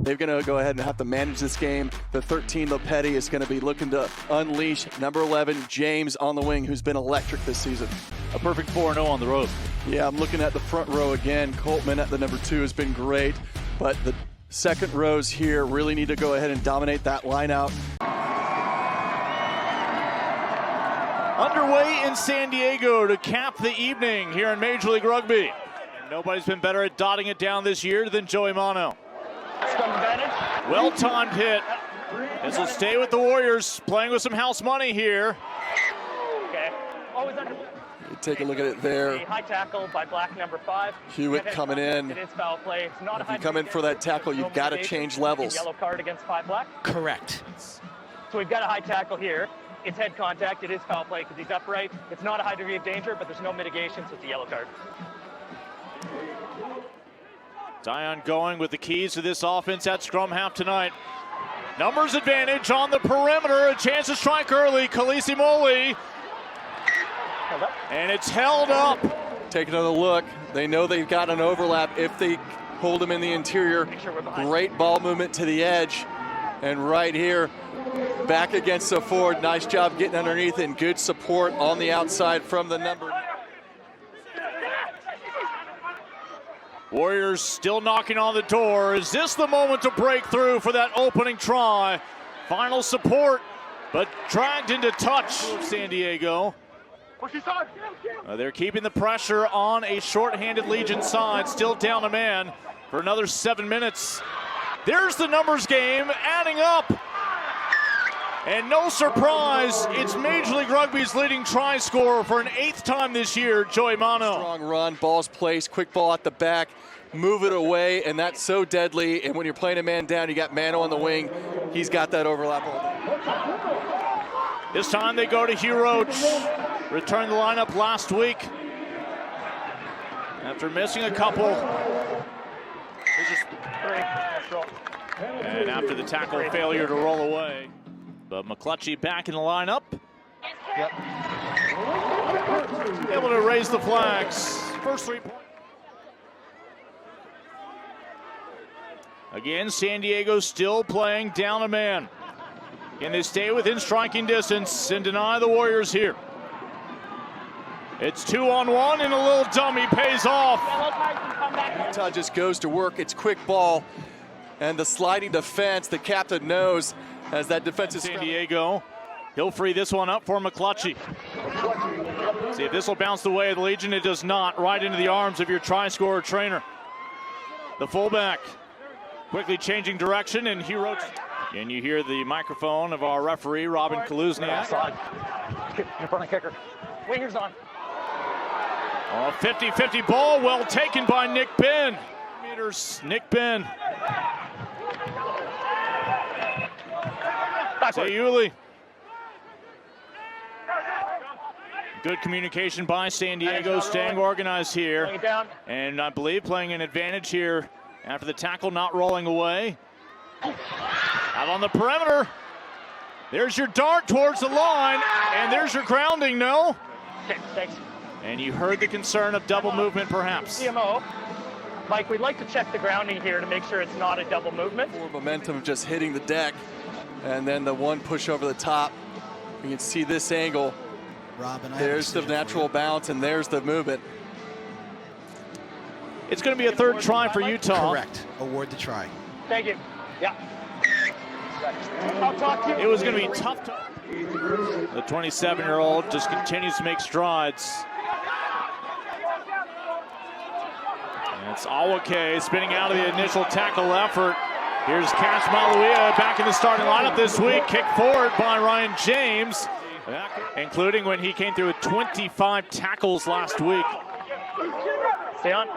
They're going to go ahead and have to manage this game. The 13, Lopetti, is going to be looking to unleash number 11, James, on the wing, who's been electric this season. A perfect 4-0 on the road. Yeah, I'm looking at the front row again. Coltman at the number 2 has been great, but the second rows here really need to go ahead and dominate that line out. Underway in San Diego to cap the evening here in Major League Rugby. And nobody's been better at dotting it down this year than Joey Mano. Well-timed hit. This will stay with the Warriors, playing with some house money here. Okay. Always under. Take a look at it there. A high tackle by black number 5. Hewitt coming in. It is foul play. It's not if you come in for that tackle, you've got to change levels. Yellow card against 5 black. Correct. So we've got a high tackle here. It's head contact. It is foul play because he's upright. It's not a high degree of danger, but there's no mitigation, so it's a yellow card. Zion going with the keys to this offense at scrum half tonight. Numbers advantage on the perimeter. A chance to strike early. Khaleesi Moli. And it's held up. Take another look. They know they've got an overlap if they hold him in the interior. Great ball movement to the edge. And right here, back against the forward. Nice job getting underneath and good support on the outside from the number. Warriors still knocking on the door. Is this the moment to break through for that opening try? Final support, but dragged into touch of San Diego. They're keeping the pressure on a shorthanded Legion side, still down a man for another 7 minutes. There's the numbers game adding up. And no surprise, it's Major League Rugby's leading try scorer for an 8th time this year, Joey Mano. Strong run, ball's placed, quick ball at the back, move it away, and that's so deadly. And when you're playing a man down, you got Mano on the wing. He's got that overlap all day. This time they go to Hugh Roach. Returned the lineup last week after missing a couple. And after the tackle failure to roll away. But McClutchy back in the lineup. Yep. Able to raise the flags. First 3 points. Again, San Diego still playing down a man. Can they stay within striking distance and deny the Warriors here? It's 2-on-1 and a little dummy pays off. Utah just goes to work. It's quick ball. And the sliding defense, the captain knows as that defensive San Diego. He'll free this one up for McClutchy. See if this will bounce the way of the Legion. It does not. Right into the arms of your try-scorer trainer. The fullback quickly changing direction, and Hugh Roach. And you hear the microphone of our referee, Robin Kaluzniak. In front of kicker. Wingers on. Oh, 50-50 ball, well taken by Nick Ben. Nick Ben. Sayuli. Good communication by San Diego, staying organized here. And I believe playing an advantage here after the tackle not rolling away. Out on the perimeter. There's your dart towards the line, and there's your grounding, no? Okay, thanks. And you heard the concern of double movement, perhaps. CMO. Mike, we'd like to check the grounding here to make sure it's not a double movement. More momentum of just hitting the deck, and then the one push over the top. You can see this angle. Robin, there's the natural bounce, and there's the movement. It's going to be a 3rd try for Utah. Correct. Award the try. Thank you. Yeah. I'll talk to you. It was going to be tough. The 27-year-old just continues to make strides. And it's Awake spinning out of the initial tackle effort. Here's Cash Maluia back in the starting lineup this week. Kicked forward by Ryan James, including when he came through with 25 tackles last week. Stay on.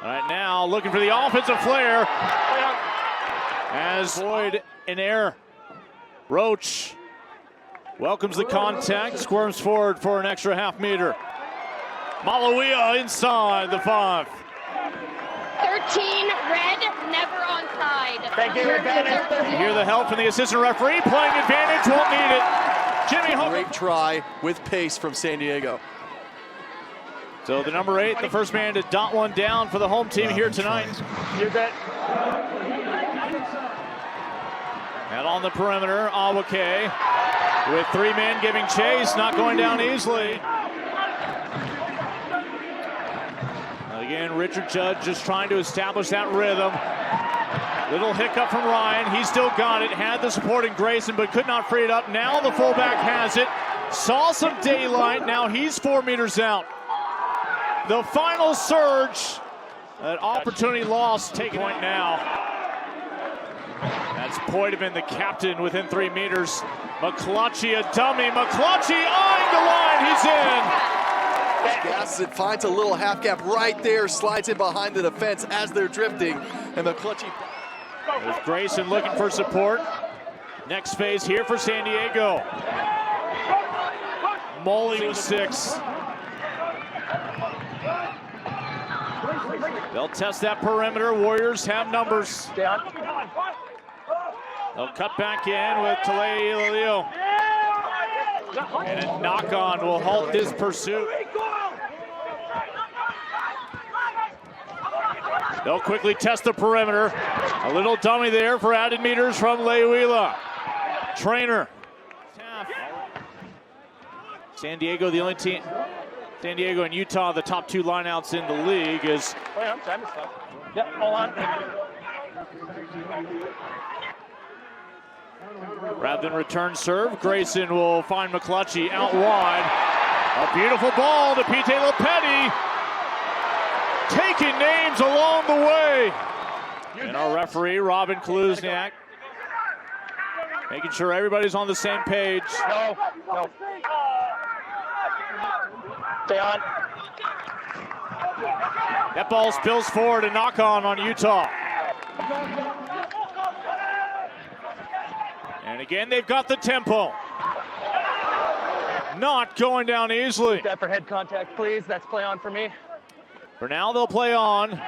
Right now, looking for the offensive flare. As Boyd in air. Roach welcomes the contact, squirms forward for an extra half meter. Maluia inside the 5. 13 red, never onside. Thank you. You hear the help from the assistant referee. Playing advantage, won't need it. Jimmy Hook. Great try with pace from San Diego. So the number 8, the first man to dot one down for the home team here tonight. You're good. And on the perimeter, Awake with 3 men giving chase, not going down easily. Again, Richard Judd just trying to establish that rhythm. Little hiccup from Ryan. He still got it. Had the support in Grayson, but could not free it up. Now the fullback has it. Saw some daylight. Now he's 4 meters out. The final surge. An opportunity lost. Take point now. That's Poitevin, the captain, within 3 meters. McClutchy, a dummy. McClutchy eyeing the line. He's in. Gasses it, finds a little half gap right there, slides in behind the defense as they're drifting, and McClutchy. There's Grayson looking for support. Next phase here for San Diego. Molly with 6. They'll test that perimeter. Warriors have numbers. They'll cut back in with Talei. And a knock-on will halt this pursuit. They'll quickly test the perimeter. A little dummy there for added meters from Leiuila. Trainer. San Diego, the only team. San Diego and Utah, the top 2 lineouts in the league, is. Yep, hold on. Rather than return serve, Grayson will find McClutchy out wide. A beautiful ball to Pete Lopetti. Taking names along the way. And our referee, Robin Kaluzniak, making sure everybody's on the same page. No. Stay on. That ball spills forward, a knock-on Utah. And again, they've got the tempo. Not going down easily. That for head contact, please. That's play on for me. For now, they'll play on.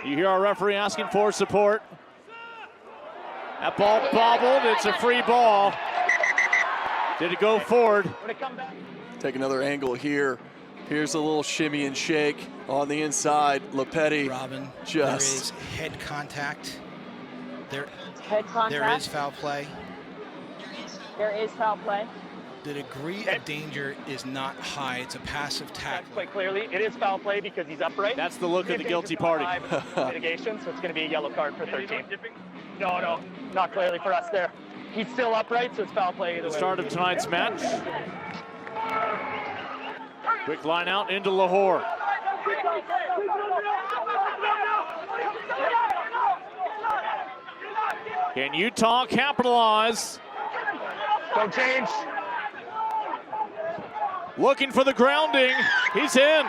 You hear our referee asking for support. That ball bobbled. It's a free ball. Did it go forward? Take another angle here. Here's a little shimmy and shake on the inside. Lopetti. Robin, just. there is head contact. There is foul play. There is foul play. The degree of danger is not high. It's a passive tackle. Quite clearly, it is foul play because he's upright. That's the look of the guilty party. Mitigation, so it's going to be a yellow card for 13. No, not clearly for us there. He's still upright, so it's foul play either way. The start of tonight's match. Quick line out into Lahore. Can Utah capitalize? Don't change. Looking for the grounding. He's in.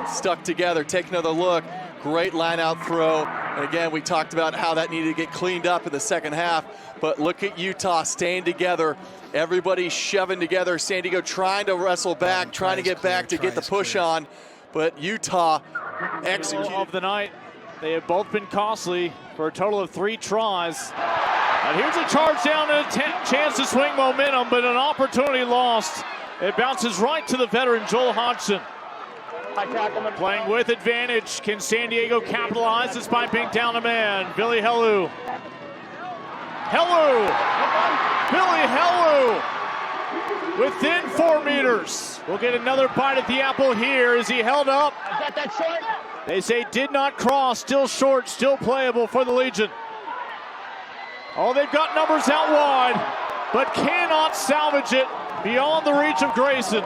Stuck together. Take another look. Great line out throw. And again, we talked about how that needed to get cleaned up in the second half. But look at Utah staying together. Everybody shoving together. San Diego trying to wrestle back, trying to get back to get the push on. But Utah executed. Of the night. They have both been costly for a total of 3 tries. And here's a charge down and a chance to swing momentum, but an opportunity lost. It bounces right to the veteran, Joel Hodgson. Playing with advantage. Can San Diego capitalize despite being down a man? Billy Helu. Billy Helu within 4 meters. We'll get another bite at the apple here. Is he held up? Is that short? They say did not cross, still short, still playable for the Legion. Oh, they've got numbers out wide, but cannot salvage it beyond the reach of Grayson.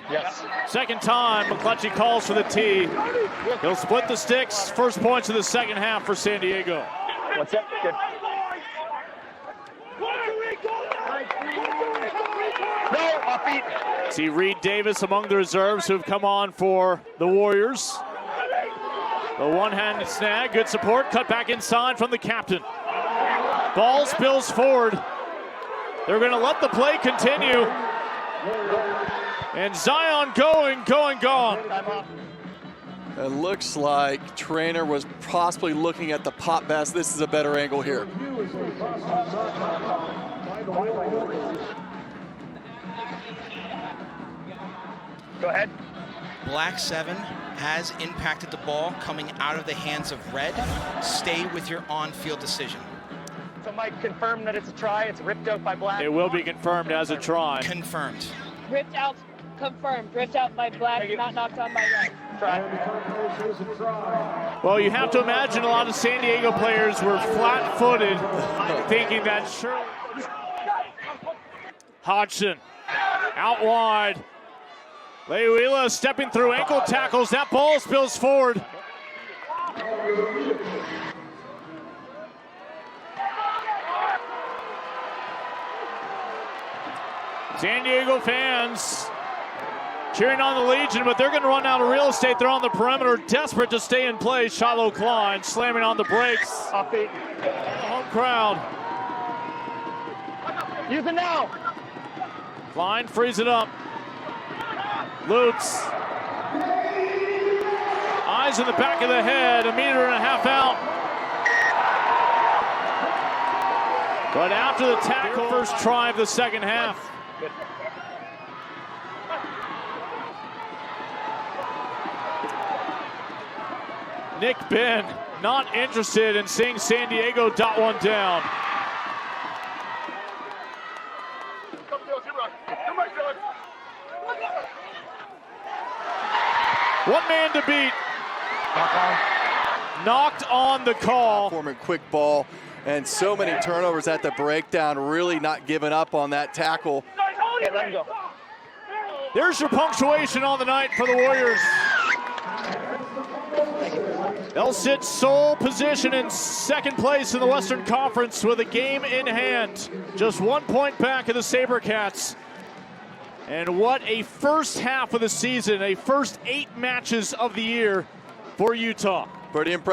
Yes. Second time, McClutchy calls for the tee. He'll split the sticks. First points of the second half for San Diego. What's up? Good. No, off feet. See Reed Davis among the reserves who've come on for the Warriors. The one-handed snag, good support, cut back inside from the captain. Ball spills forward. They're going to let the play continue. And Zion gone. It looks like Trainer was possibly looking at the pop pass. This is a better angle here. Go ahead. Black 7 has impacted the ball coming out of the hands of red. Stay with your on-field decision. So Mike, confirm that it's a try. It's ripped out by black. It will be confirmed as a try. Confirmed. Ripped out, confirmed. Ripped out by black, not knocked on by red. Try. Well, you have to imagine a lot of San Diego players were flat-footed, thinking that sure. Hodgson out wide. Le'uila stepping through, ankle tackles. That ball spills forward. San Diego fans cheering on the Legion, but they're going to run out of real estate. They're on the perimeter, desperate to stay in place. Shiloh Klein slamming on the brakes. Off feet. Home crowd. Use it now. Klein frees it up. Lutz. Eyes in the back of the head, 1.5 meters out. But after the tackle, first try of the second half. Good. Nick Ben not interested in seeing San Diego dot one down. One man to beat. Knocked on the call. Forming quick ball and so many turnovers at the breakdown, really not giving up on that tackle. Okay, let him go. There's your punctuation on the night for the Warriors. They'll sit sole position in second place in the Western Conference with a game in hand. Just 1 point back of the SaberCats. And what a first half of the season, a first 8 matches of the year for Utah. Pretty impressive.